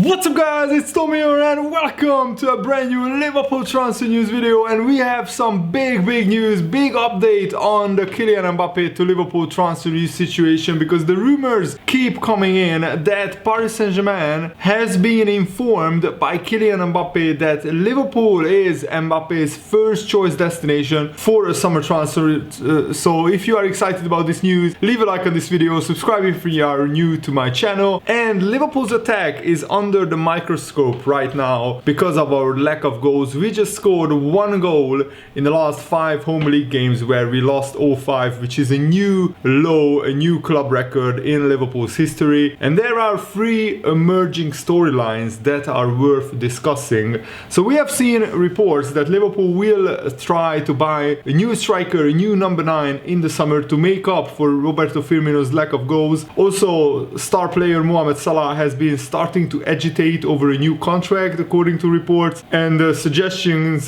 What's up guys, it's Tommy here and welcome to a brand new Liverpool transfer news video, and we have some big news, big update on the Kylian Mbappe to Liverpool transfer news situation, because the rumors keep coming in that Paris Saint-Germain has been informed by Kylian Mbappe that Liverpool is Mbappe's first choice destination for a summer transfer. So if you are excited about this news, leave a like on this video, subscribe if you are new to my channel. And Liverpool's attack is under the microscope right now because of our lack of goals. We just scored one goal in the last 5 home league games where we lost all 5, which is a new low, a new club record in Liverpool's history. And there are 3 emerging storylines that are worth discussing. So we have seen reports that Liverpool will try to buy a new striker, a new number 9 in the summer to make up for Roberto Firmino's lack of goals. Also, star player Mohamed Salah has been starting to agitate over a new contract according to reports, and suggestions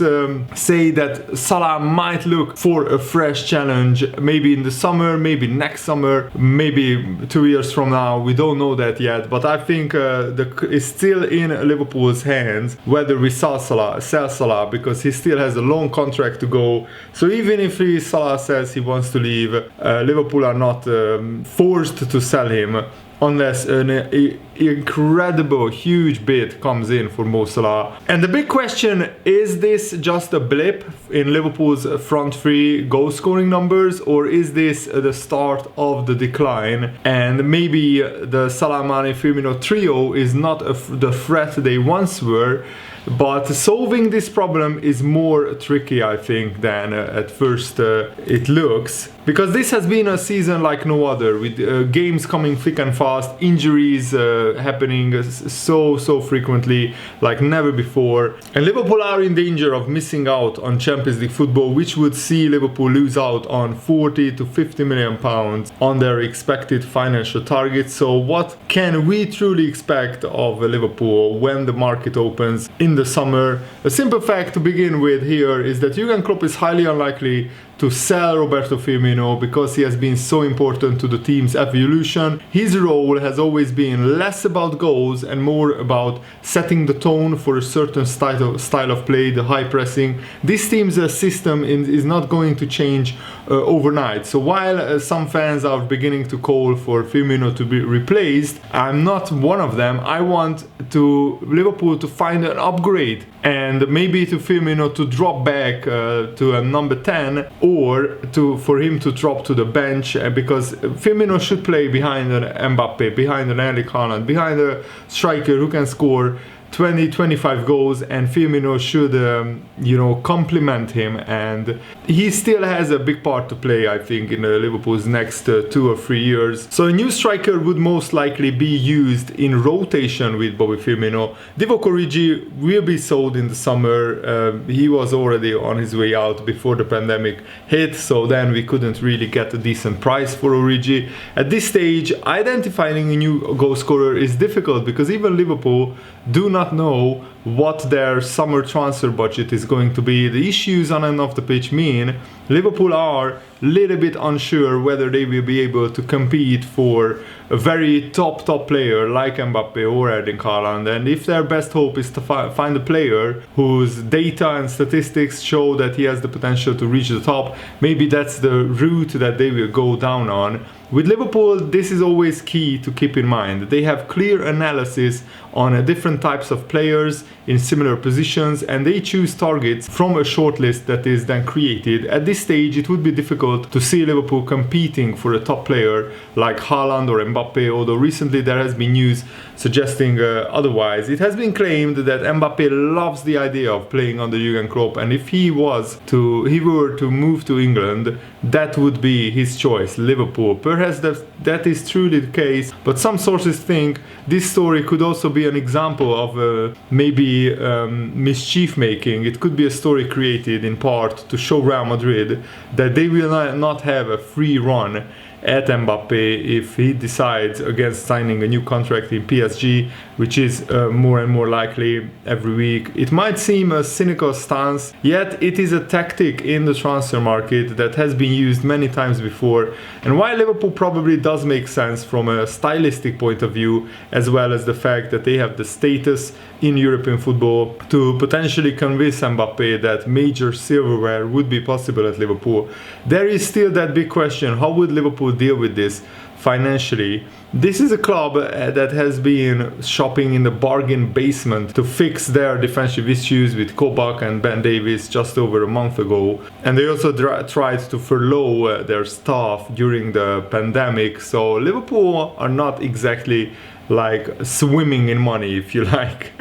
say that Salah might look for a fresh challenge, maybe in the summer, maybe next summer, maybe 2 years from now. We don't know that yet, but I think it's still in Liverpool's hands whether we sell Salah, because he still has a long contract to go. So even if Salah says he wants to leave, Liverpool are not forced to sell him unless an incredible huge bid comes in for Mo Salah. And the big question, is this just a blip in Liverpool's front 3 goal scoring numbers, or is this the start of the decline, and maybe the Salah, Mane, Firmino trio is not the threat they once were? But solving this problem is more tricky, I think, than at first it looks, because this has been a season like no other, with games coming thick and fast, injuries happening so frequently like never before, and Liverpool are in danger of missing out on Champions League football, which would see Liverpool lose out on 40 to 50 million pounds on their expected financial targets. So what can we truly expect of Liverpool when the market opens in the summer? A simple fact to begin with here is that Jurgen Klopp is highly unlikely to sell Roberto Firmino because he has been so important to the team's evolution. His role has always been less about goals and more about setting the tone for a certain style of play, the high pressing. This team's system is not going to change overnight. So while some fans are beginning to call for Firmino to be replaced, I'm not one of them. I want Liverpool to find an upgrade, and maybe to Firmino to drop back to a number 10, or for him to drop to the bench, because Firmino should play behind an Mbappe, behind an Erling Haaland, behind a striker who can score 20-25 goals, and Firmino should complement him, and he still has a big part to play, I think, in Liverpool's next 2 or 3 years. So a new striker would most likely be used in rotation with Bobby Firmino. Divock Origi will be sold in the summer. He was already on his way out before the pandemic hit, so then we couldn't really get a decent price for Origi. At this stage, identifying a new goal scorer is difficult, because even Liverpool do not know what their summer transfer budget is going to be. The issues on and off the pitch mean Liverpool are a little bit unsure whether they will be able to compete for a very top player like Mbappe or Erling Haaland. And if their best hope is to find a player whose data and statistics show that he has the potential to reach the top, maybe that's the route that they will go down on. With Liverpool, this is always key to keep in mind. They have clear analysis on different types of players in similar positions, and they choose targets from a shortlist that is then created. At this stage, it would be difficult to see Liverpool competing for a top player like Haaland or Mbappe, although recently there has been news suggesting otherwise. It has been claimed that Mbappe loves the idea of playing under Jurgen Klopp, and if he were to move to England, that would be his choice, Liverpool. Perhaps that is truly the case, but some sources think this story could also be an example of maybe mischief making. It could be a story created in part to show Real Madrid that they will not have a free run at Mbappe if he decides against signing a new contract in PSG, which is more and more likely every week. It might seem a cynical stance, yet it is a tactic in the transfer market that has been used many times before. And while Liverpool probably does make sense from a stylistic point of view, as well as the fact that they have the status in European football to potentially convince Mbappe that major silverware would be possible at Liverpool, there is still that big question: how would Liverpool deal with this financially? This is a club that has been shopping in the bargain basement to fix their defensive issues with Kobach and Ben Davies just over a month ago, and they also tried to furlough their staff during the pandemic. So Liverpool are not exactly like swimming in money, if you like.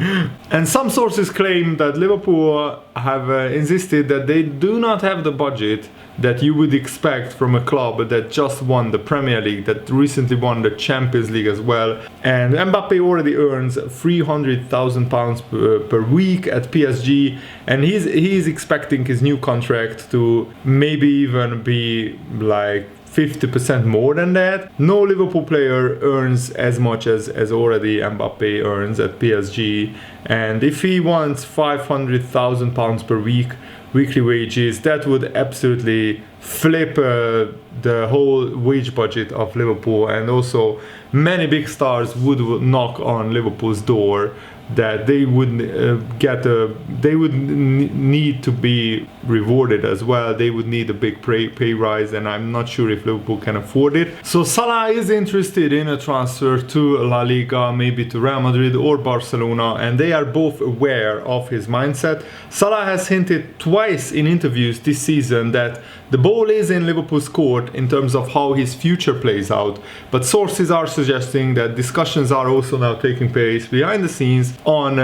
And some sources claim that Liverpool have insisted that they do not have the budget that you would expect from a club that just won the Premier League, that recently won the Champions League as well. And Mbappe already earns £300,000 per week at PSG, and he's expecting his new contract to maybe even be like 50% more than that. No Liverpool player earns as much as already Mbappe earns at PSG, and if he wants £500,000 per week weekly wages, that would absolutely flip the whole wage budget of Liverpool, and also many big stars would knock on Liverpool's door that they would need to be rewarded as well. They would need a big pay rise, and I'm not sure if Liverpool can afford it. So Salah is interested in a transfer to La Liga, maybe to Real Madrid or Barcelona, and they are both aware of his mindset. Salah has hinted twice in interviews this season that the ball is in Liverpool's court in terms of how his future plays out, but sources are suggesting that discussions are also now taking place behind the scenes on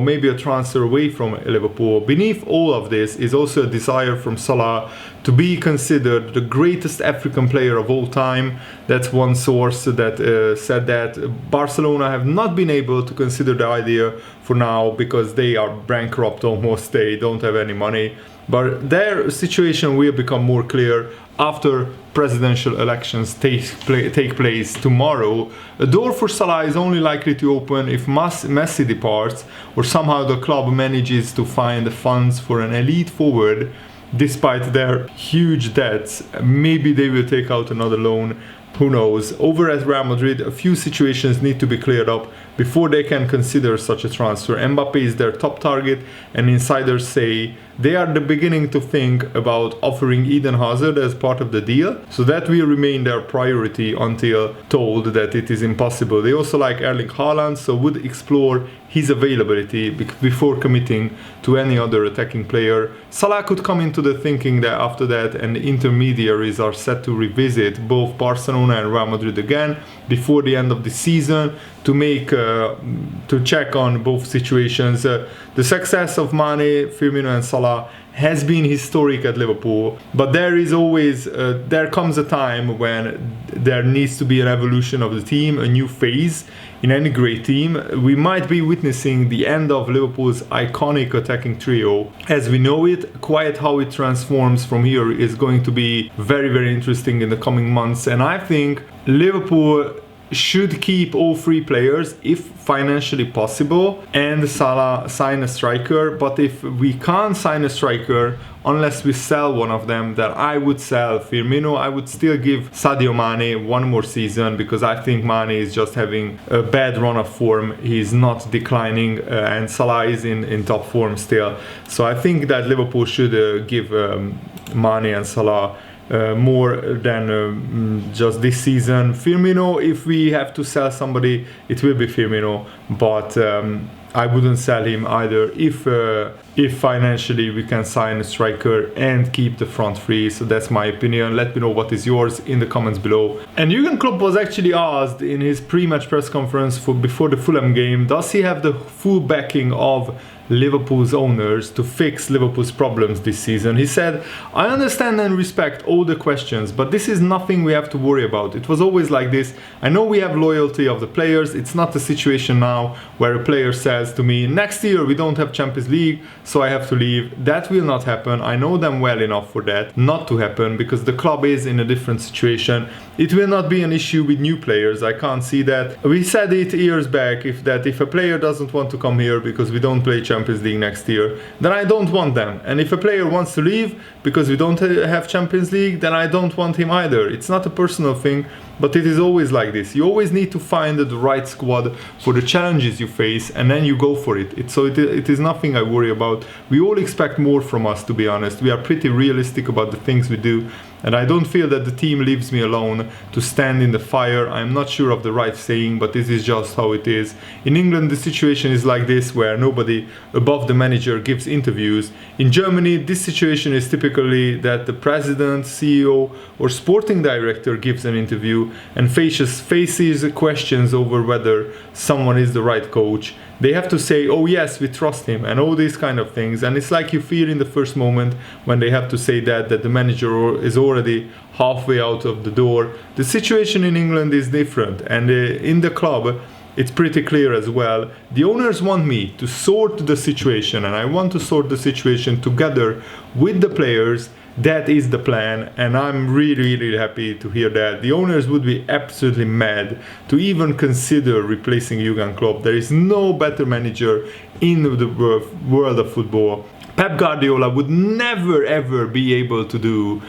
maybe a transfer away from Liverpool. Beneath all of this is also a desire from Salah to be considered the greatest African player of all time. That's one source that said that Barcelona have not been able to consider the idea for now because they are bankrupt almost. They don't have any money. But their situation will become more clear after presidential elections take place tomorrow. A door for Salah is only likely to open if Messi departs, or somehow the club manages to find the funds for an elite forward despite their huge debts. Maybe they will take out another loan. Who knows? Over at Real Madrid, a few situations need to be cleared up before they can consider such a transfer. Mbappe is their top target, and insiders say they are beginning to think about offering Eden Hazard as part of the deal, so that will remain their priority until told that it is impossible. They also like Erling Haaland, so would explore his availability before committing to any other attacking player. Salah could come into the thinking that after that, and the intermediaries are set to revisit both Barcelona and Real Madrid again before the end of the season to check on both situations. The success of Mane, Firmino and Salah has been historic at Liverpool, but there comes a time when there needs to be an evolution of the team, a new phase in any great team. We might be witnessing the end of Liverpool's iconic attacking trio as we know it. Quite how it transforms from here is going to be very, very interesting in the coming months, and I think Liverpool should keep all three players if financially possible, and Salah sign a striker. But if we can't sign a striker unless we sell one of them, then I would sell Firmino. I would still give Sadio Mane one more season because I think Mane is just having a bad run of form. He's not declining, and Salah is in top form still. So I think that Liverpool should give Mane and Salah more than just this season. Firmino, if we have to sell somebody, it will be Firmino, but I wouldn't sell him either if financially we can sign a striker and keep the front three. So that's my opinion. Let me know what is yours in the comments below. And Jurgen Klopp was actually asked in his pre-match press conference before the Fulham game, does he have the full backing of Liverpool's owners to fix Liverpool's problems this season? He said, I understand and respect all the questions, but this is nothing we have to worry about. It was always like this. I know we have loyalty of the players. It's not a situation now where a player says to me, next year we don't have Champions League, so I have to leave. That will not happen. I know them well enough for that not to happen, because the club is in a different situation. It will not be an issue with new players. I can't see that. We said it years back, if a player doesn't want to come here because we don't play Champions League next year, then I don't want them. And if a player wants to leave because we don't have Champions League, then I don't want him either. It's not a personal thing, but it is always like this. You always need to find the right squad for the challenges you face, and then you go for it. It is nothing I worry about. We all expect more from us, to be honest. We are pretty realistic about the things we do, and I don't feel that the team leaves me alone to stand in the fire. I'm not sure of the right saying, but this is just how it is. In England, the situation is like this, where nobody above the manager gives interviews. In Germany, this situation is typically that the president, CEO, or sporting director gives an interview and faces questions over whether someone is the right coach. They have to say, oh yes, we trust him, and all these kind of things. And it's like you feel in the first moment when they have to say that the manager is already halfway out of the door. The situation in England is different, and in the club it's pretty clear as well. The owners want me to sort the situation, and I want to sort the situation together with the players. That is the plan, and I'm really happy to hear that. The owners would be absolutely mad to even consider replacing Jurgen Klopp. There is no better manager in the world of football. Pep Guardiola would never ever be able to do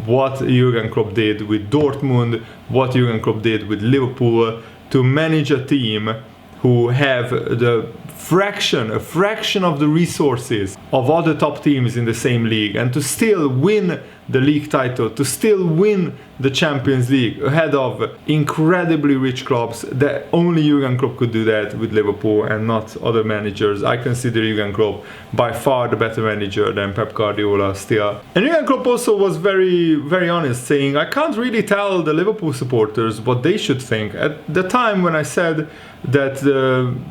what Jurgen Klopp did with Dortmund, what Jurgen Klopp did with Liverpool, to manage a team who have a fraction of the resources of other top teams in the same league, and to still win the league title, to still win the Champions League ahead of incredibly rich clubs. That only Jurgen Klopp could do that with Liverpool, and not other managers. I consider Jurgen Klopp by far the better manager than Pep Guardiola still. And Jurgen Klopp also was very honest, saying, I can't really tell the Liverpool supporters what they should think. At the time when I said that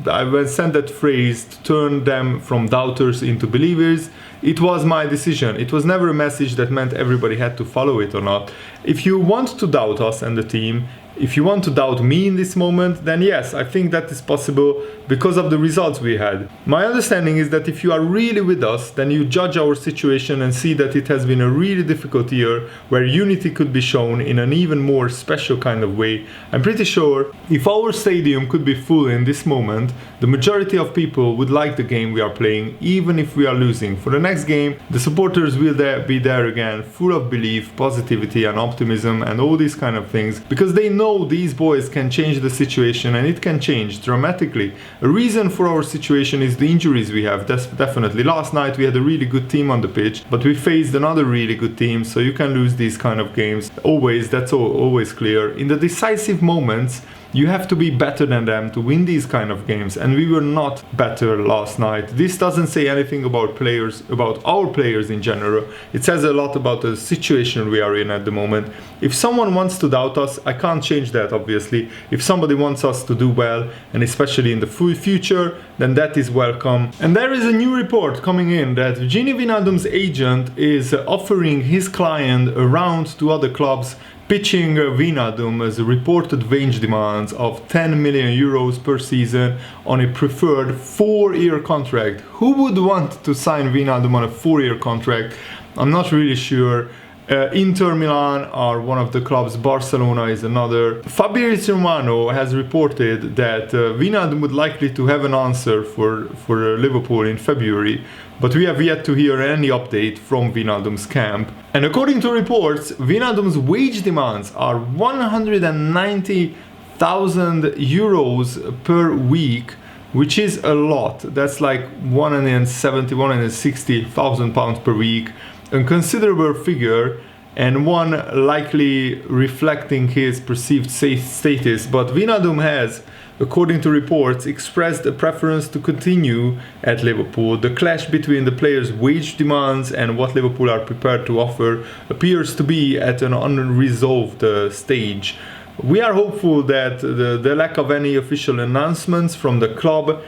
I sent that phrase to turn them from doubters into believers, it was my decision. It was never a message that meant everybody had to follow it or not. If you want to doubt us and the team, if you want to doubt me in this moment, then yes, I think that is possible because of the results we had. My understanding is that if you are really with us, then you judge our situation and see that it has been a really difficult year where unity could be shown in an even more special kind of way. I'm pretty sure if our stadium could be full in this moment, the majority of people would like the game we are playing, even if we are losing. For the next game, the supporters will be there again, full of belief, positivity and optimism and all these kind of things, because they know these boys can change the situation, and it can change dramatically. A reason for our situation is the injuries we have. That's definitely. Last night we had a really good team on the pitch, but we faced another really good team, so you can lose these kind of games. Always, that's always clear. In the decisive moments, you have to be better than them to win these kind of games, and we were not better last night. This doesn't say anything about players, about our players in general. It says a lot about the situation we are in at the moment. If someone wants to doubt us, I can't change that, obviously. If somebody wants us to do well, and especially in the future, then that is welcome. And there is a new report coming in that Wijnaldum's agent is offering his client around to other clubs, pitching Wijnaldum as a reported wage demands of 10 million euros per season on a preferred 4-year contract. Who would want to sign Wijnaldum on a 4-year contract? I'm not really sure. Inter Milan are one of the clubs, Barcelona is another. Fabrizio Romano has reported that Wijnaldum would likely to have an answer for Liverpool in February, but we have yet to hear any update from Wijnaldum's camp. And according to reports, Wijnaldum's wage demands are 190,000 euros per week, which is a lot. That's like 160,000 pounds per week. A considerable figure, and one likely reflecting his perceived status, but Wijnaldum has, according to reports, expressed a preference to continue at Liverpool. The clash between the players' wage demands and what Liverpool are prepared to offer appears to be at an unresolved stage. We are hopeful that the lack of any official announcements from the club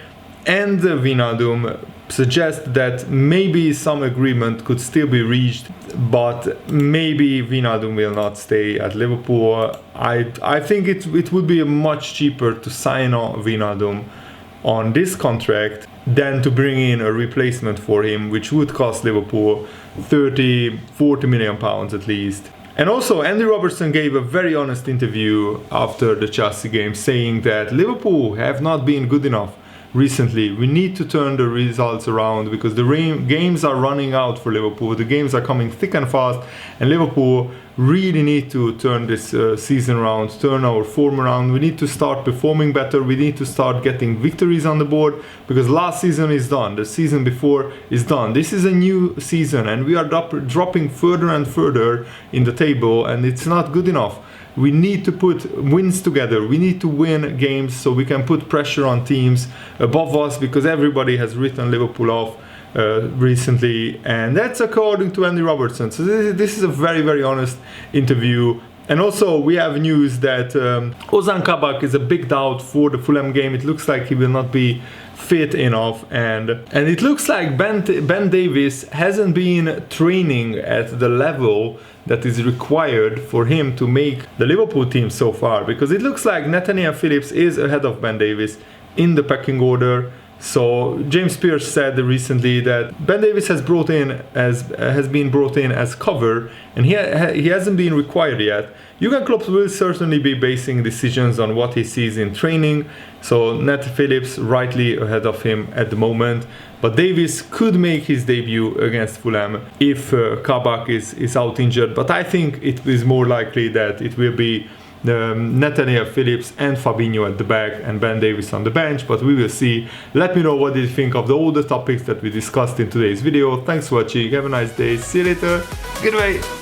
and Wijnaldum suggest that maybe some agreement could still be reached, but maybe Wijnaldum will not stay at Liverpool. I think it would be much cheaper to sign on Wijnaldum on this contract than to bring in a replacement for him, which would cost Liverpool 30-40 million pounds at least. And also, Andy Robertson gave a very honest interview after the Chelsea game, saying that Liverpool have not been good enough recently. We need to turn the results around because the games are running out for Liverpool. The games are coming thick and fast, and Liverpool really need to turn this season around, turn our form around. We need to start performing better. We need to start getting victories on the board, because last season is done. The season before is done. This is a new season, and we are dropping further and further in the table, and it's not good enough. We need to put wins together. We need to win games so we can put pressure on teams above us, because everybody has written Liverpool off recently, and that's according to Andy Robertson. So this is a very, very honest interview. And also we have news that Ozan Kabak is a big doubt for the Fulham game. It looks like he will not be fit enough, and it looks like Ben Davies hasn't been training at the level that is required for him to make the Liverpool team so far, because it looks like Nathaniel Phillips is ahead of Ben Davies in the pecking order. So James Pearce said recently that Ben Davies has been brought in as cover, and he hasn't been required yet. Jurgen Klopp will certainly be basing decisions on what he sees in training. So Nat Phillips rightly ahead of him at the moment, but Davies could make his debut against Fulham if Kabak is out injured. But I think it is more likely that it will be Nathaniel Phillips and Fabinho at the back and Ben Davies on the bench, but we will see. Let me know what you think of all the topics that we discussed in today's video. Thanks for watching, have a nice day, see you later, goodbye.